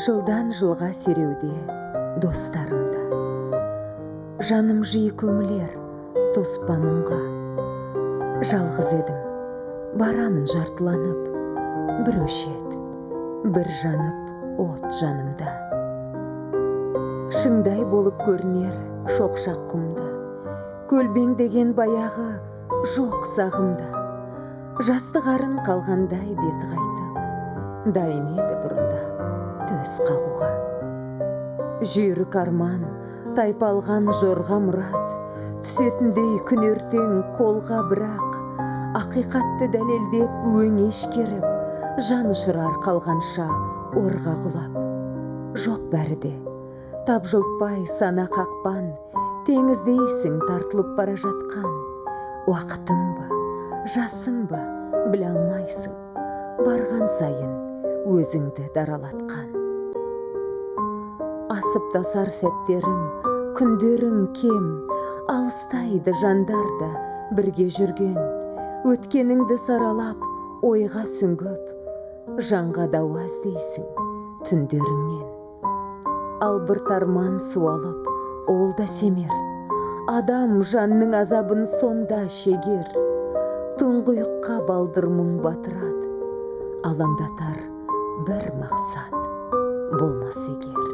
Жылдан жылға сереуде достарымда. Жаным жиі көмілер тоспа мұңға. Жалғыз едім, барамын жартыланып. Бір өшет, бір жанып от жанымда. Шыңдай болып көрінер шоқшақ құмда. Көлбең деген баяғы жоқ сағымда. Жастық арын қалғандай беті қайтып, дайын еді бұрында төс қағуға. Жүйрік арман, тайпалған жорға мұрат, түсетіндей күн ертең қолға бірақ, ақиқатты дәлелдеп өңеш керіп, жан ұшырар қалғанша орға құлап. Жоқ бәрі де, тапжылтпай сана қақпан, теңіздейсің тартылып бара жатқан. Уақытың ба, жасың ба, біле алмайсың, барған сайын өзіңді даралатқан. Асып тасар сәттерің, күндерің кем, алыстайды жандарда бірге жүрген. Өткеніңді саралап, ойға сүңгіп, жанға дауа іздейсің түндеріңнен. Албырт арман суалып, ол да семер, адам жанның азабын сонда шегер. Тұңғиыққа балдыр мұң батырады, алаңдатар бір мақсат болмас егер.